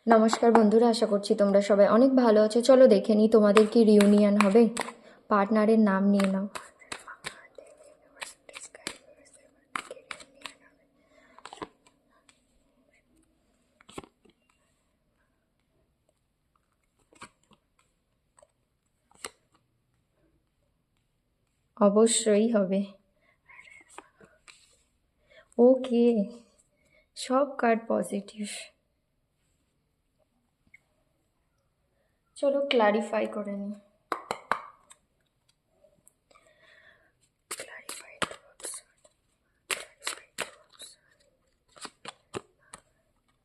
নমস্কার বন্ধুরা, আশা করছি তোমরা সবাই অনেক ভালো আছো। চলো দেখে নিই তোমাদের কি রিউনিয়ন হবে। পার্টনারের নাম নিয়ে নাও। অবশ্যই হবে। ওকে, সব কার্ড পজিটিভ। চলো ক্লারিফাই করে নিই।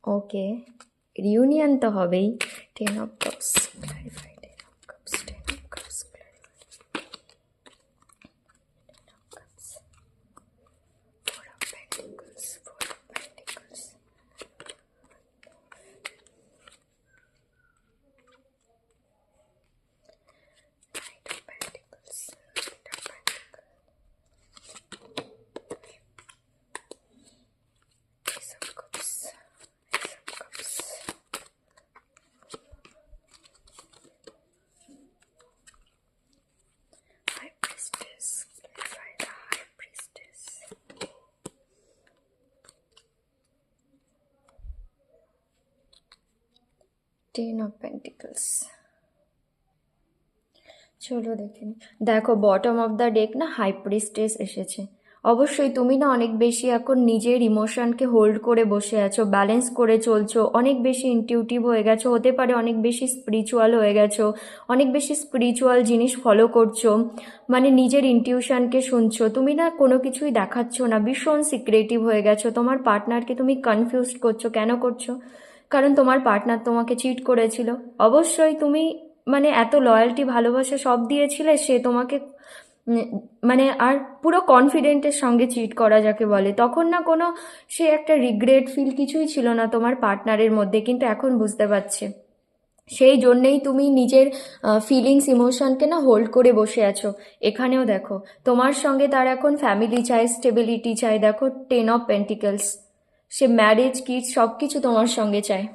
ওকে, রিউনিয়ন তো হবেই। 10 of Cups clarify, 10 of Cups, 10 of Cups clarify, 4 of Pentacles, 4 of Pentacles, Knight of Pentacles, Knight of Pentacles, Ace of Cups, Ace of Cups, High Priestess, clarify the High Priestess, 10 of Pentacles। চলো দেখে নিই। দেখো bottom of the deck না high priestess এসেছে। অবশ্যই তুমি না অনেক বেশি এখন নিজের ইমোশনকে হোল্ড করে বসে আছো, ব্যালেন্স করে চলছো, অনেক বেশি ইনটিউটিভ হয়ে গেছো, হতে পারে অনেক বেশি স্পিরিচুয়াল হয়ে গেছো, অনেক বেশি স্পিরিচুয়াল জিনিস ফলো করছো, মানে নিজের ইনটিউশনকে শুনছো, তুমি না কোনো কিছুই দেখাচ্ছ না, ভীষণ সিক্রেটিভ হয়ে গেছো। তোমার পার্টনারকে তুমি কনফিউজ করছো। কেন করছো? কারণ তোমার পার্টনার তোমাকে চিট করেছিল। অবশ্যই তুমি মানে এত লয়্যালটি, ভালোবাসা সব দিয়েছিলে, সে তোমাকে উম, মানে আর পুরো কনফিডেন্টের সঙ্গে চিট করা যাকে বলে, তখন না কোনো সে একটা রিগ্রেট ফিল কিছুই ছিল না তোমার পার্টনারের মধ্যে, কিন্তু এখন বুঝতে পারছে। সেই জন্যেই তুমি নিজের ফিলিংস ইমোশনকে না হোল্ড করে বসে আছো। এখানেও দেখো তোমার সঙ্গে তার এখন ফ্যামিলি চাই, স্টেবিলিটি চাই। দেখো 10 of Pentacles, সে ম্যারেজ কিডস সব কিছু তোমার সঙ্গে চায়,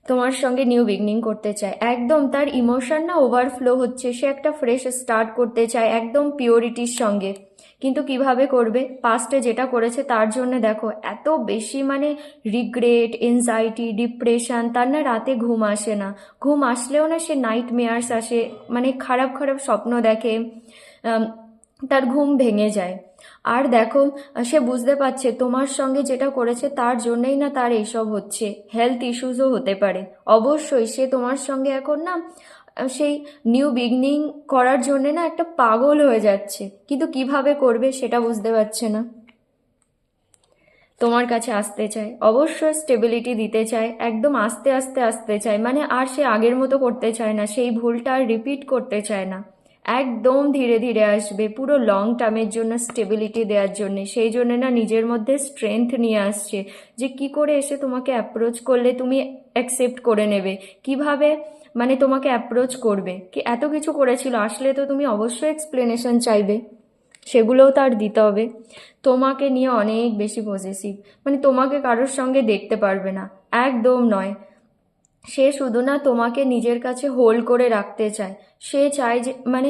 তোমার সঙ্গে নিউ বিগনিং করতে চায়। একদম তার ইমোশন না ওভারফ্লো হচ্ছে, সে একটা ফ্রেশ স্টার্ট করতে চায় একদম পিওরিটির সঙ্গে। কিন্তু কিভাবে করবে? পাস্টে যেটা করেছে তার জন্য দেখো এত বেশি মানে রিগ্রেট, এনজাইটি, ডিপ্রেশন, তার না রাতে ঘুম আসে না। ঘুম আসলেও না সে নাইট মেয়ার্স আসে, মানে খারাপ খারাপ স্বপ্ন দেখে, তার ঘুম ভেঙে যায়। আর দেখো সে বুঝতে পারছে তোমার সঙ্গে যেটা করেছে তার জন্যই না তার এইসব হচ্ছে, হেলথ ইস্যুসও হতে পারে। অবশ্যই সে তোমার সঙ্গে এখন না সেই নিউ বিগনিং করার জন্য না একটা পাগল হয়ে যাচ্ছে, কিন্তু কিভাবে করবে সেটা বুঝতে পারছে না। তোমার কাছে আসতে চায়, অবশ্যই স্টেবিলিটি দিতে চায়, একদম আস্তে আস্তে আসতে চায়, মানে আর সে আগের মতো করতে চায় না, সেই ভুলটা আর রিপিট করতে চায় না। একদম ধীরে ধীরে আসবে, পুরো লং টার্মের জন্য স্টেবিলিটি দেওয়ার জন্য। সেই জন্য না নিজের মধ্যে স্ট্রেংথ নিয়ে আসছে, যে কি করে এসে তোমাকে অ্যাপ্রোচ করলে তুমি অ্যাকসেপ্ট করে নেবে, কিভাবে মানে তোমাকে অ্যাপ্রোচ করবে। কি এত কিছু করেছিল, আসলে তো তুমি অবশ্যই এক্সপ্লেনেশন চাইবে, সেগুলোও তার দিতে হবে। তোমাকে নিয়ে অনেক বেশি পজেসিভ, মানে তোমাকে কারোর সঙ্গে দেখতে পারবে না, একদম নয়। সে শুধু না তোমাকে নিজের কাছে হোল্ড করে রাখতে চায়। সে চায় যে মানে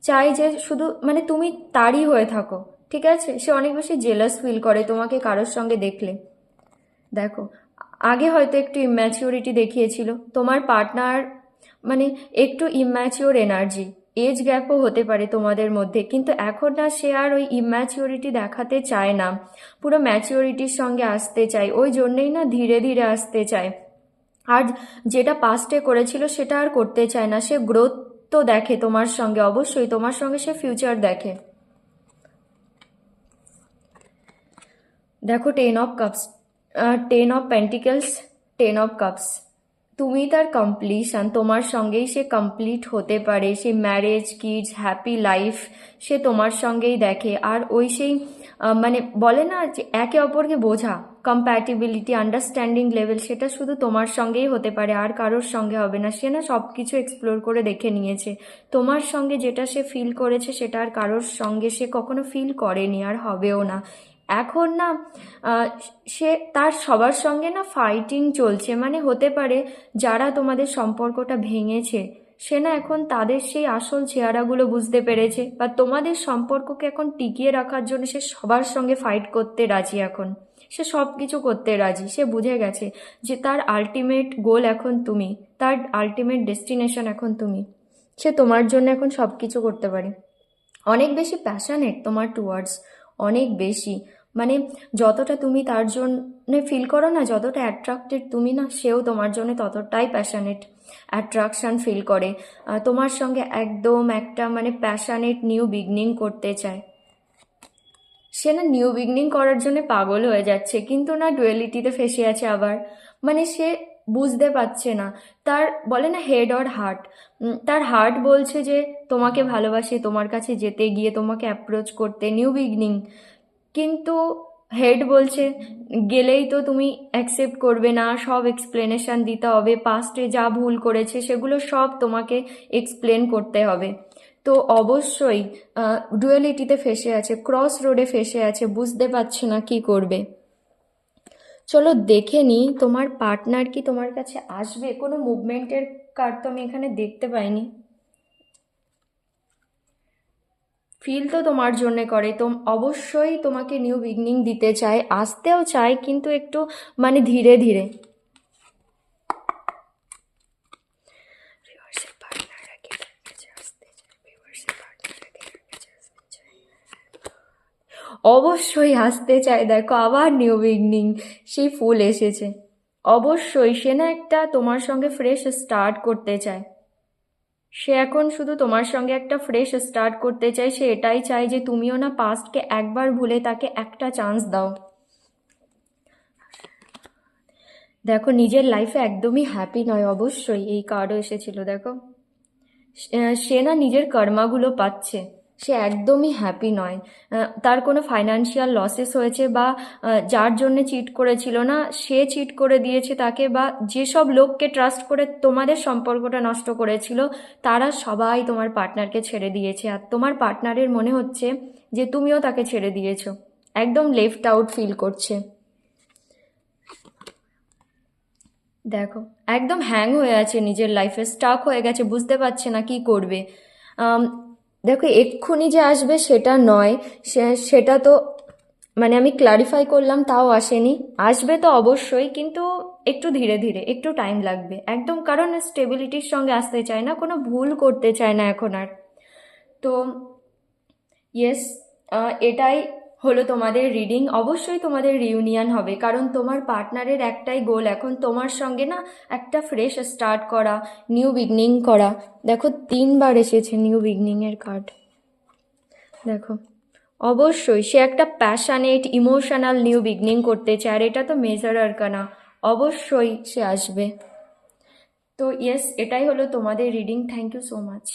চায় যে শুধু মানে তুমি তারই হয়ে থাকো, ঠিক আছে? সে অনেক বেশি জেলাস ফিল করে তোমাকে কারোর সঙ্গে দেখলে। দেখো আগে হয়তো একটু ইম্যাচিওরিটি দেখিয়েছিল তোমার পার্টনার, মানে একটু ইম্যাচিওর এনার্জি, এজ গ্যাপও হতে পারে তোমাদের মধ্যে, কিন্তু এখন না সে আর ওই ইম্যাচিওরিটি দেখাতে চায় না, পুরো ম্যাচিওরিটির সঙ্গে আসতে চায়। ওই জন্যেই না ধীরে ধীরে আসতে চায়। আর যেটা পাস্টে করেছিল সেটা আর করতে চায় না। সে গ্রোথ তো দেখে তোমার সঙ্গে, অবশ্যই তোমার সঙ্গে সে ফিউচার দেখে। দেখো 10 of Cups, 10 of Pentacles, 10 of Cups, তুমি তার কমপ্লিশন, তোমার সঙ্গেই সে কমপ্লিট হতে পারে, সে ম্যারেজ কিডস হ্যাপি লাইফ সে তোমার সঙ্গেই দেখে। আর ওই সেই মানে বলে না যে একে অপরকে বোঝা, কম্প্যাটিবিলিটি, আন্ডারস্ট্যান্ডিং লেভেল, সেটা শুধু তোমার সঙ্গেই হতে পারে, আর কারোর সঙ্গে হবে না। সে না সব কিছু এক্সপ্লোর করে দেখে নিয়েছে, তোমার সঙ্গে যেটা সে ফিল করেছে সেটা আর কারোর সঙ্গে সে কখনো ফিল করেনি, আর হবেও না। এখন না আহ, সে তার সবার সঙ্গে না ফাইটিং চলছে, মানে হতে পারে যারা তোমাদের সম্পর্কটা ভেঙেছে সে না এখন তাদের সেই আসল চেহারাগুলো বুঝতে পেরেছে, বা তোমাদের সম্পর্ককে এখন টিকিয়ে রাখার জন্য সে সবার সঙ্গে ফাইট করতে রাজি। এখন সে সব কিছু করতে রাজি, সে বুঝে গেছে যে তার আলটিমেট গোল এখন তুমি, তার আলটিমেট ডেস্টিনেশন এখন তুমি। সে তোমার জন্য এখন সব কিছু করতে পারে। অনেক বেশি প্যাশানেট তোমার টুয়ার্ডস, অনেক বেশি, মানে যতটা তুমি তার জন্য ফিল করো না, যতটা অ্যাট্রাক্টেড তুমি না, সেও তোমার জন্য ততটাই প্যাশানেট অ্যাট্রাকশান ফিল করে। তোমার সঙ্গে একদম একটা মানে প্যাশানেট নিউ বিগনিং করতে চায়। সে না নিউ বিগনিং করার জন্য পাগল হয়ে যাচ্ছে, কিন্তু না ডুয়েলিটিতে ফেসে আছে আবার। মানে সে বুঝতে পারছে না, তার বলে না হেড অর হার্ট, তার হার্ট বলছে যে তোমাকে ভালোবাসে, তোমার কাছে যেতে গিয়ে তোমাকে অ্যাপ্রোচ করতে নিউ বিগনিং, কিন্তু হেড বলছে গেলেই তো তুমি অ্যাকসেপ্ট করবে না, সব এক্সপ্লেনেশন দিতে হবে, পাস্টে যা ভুল করেছে সেগুলো সব তোমাকে এক্সপ্লেন করতে হবে। তো অবশ্যই ডুয়ালিটিতে ফেসে আছে, ক্রস রোডে ফেসে আছে, বুঝতে পারছে না কি করবে। চলো দেখে নিই তোমার পার্টনার কি তোমার কাছে আসবে। কোনো মুভমেন্টের কার্ড তো আমি এখানে দেখতে পাইনি। ফিল তো তোমার জন্যে করে, তো অবশ্যই তোমাকে নিউ বিগনিং দিতে চায়, আসতেও চায়, কিন্তু একটু মানে ধীরে ধীরে। অবশ্যই আসতে চায়, দেখো আবার নিউ বিগনিং, সেই ফুল এসেছে। অবশ্যই সে না একটা তোমার সঙ্গে ফ্রেশ স্টার্ট করতে চায়। সে এখন শুধু তোমার সঙ্গে একটা ফ্রেশ স্টার্ট করতে চায়, সে এটাই চায় যে তুমিও না পাস্টকে একবার ভুলে তাকে একটা চান্স দাও। দেখো নিজের লাইফে একদমই হ্যাপি নয়, অবশ্যই এই কার্ডও এসেছিল দেখো। সে না নিজের কর্মাগুলো পাচ্ছে, সে একদমই হ্যাপি নয়। তার কোনো ফাইনান্সিয়াল লসেস হয়েছে, বা যার জন্য চিট করেছিল না সে চিট করে দিয়েছে তাকে, বা যেসব লোককে ট্রাস্ট করে তোমাদের সম্পর্কটা নষ্ট করেছিল তারা সবাই তোমার পার্টনারকে ছেড়ে দিয়েছে, আর তোমার পার্টনারের মনে হচ্ছে যে তুমিও তাকে ছেড়ে দিয়েছো, একদম লেফট আউট ফিল করছে। দেখো একদম হ্যাং হয়ে আছে, নিজের লাইফে স্টাক হয়ে গেছে, বুঝতে পারছে না কি করবে। আম, দেখো এক্ষুনি যে আসবে সেটা নয়, সেটা তো মানে আমি ক্লারিফাই করলাম তাও আসেনি, আসবে তো অবশ্যই, কিন্তু একটু ধীরে ধীরে, একটু টাইম লাগবে একদম, কারণ স্টেবিলিটির সঙ্গে আসতে চায় না, কোনো ভুল করতে চায় না এখন আর। তো ইয়েস, এটাই হলো তোমাদের রিডিং। অবশ্যই তোমাদের রিউনিয়ন হবে, কারণ তোমার পার্টনারের একটাই গোল এখন তোমার সঙ্গে না একটা ফ্রেশ স্টার্ট করা, নিউ বিগনিং করা। দেখো 3বার এসেছে নিউ বিগনিংয়ের কার্ড। দেখো অবশ্যই সে একটা প্যাশানেট ইমোশনাল নিউ বিগনিং করতে চায়, আর এটা তো মেজর আরকানা, অবশ্যই সে আসবে। তো ইয়েস, এটাই হলো তোমাদের reading. Thank you so much.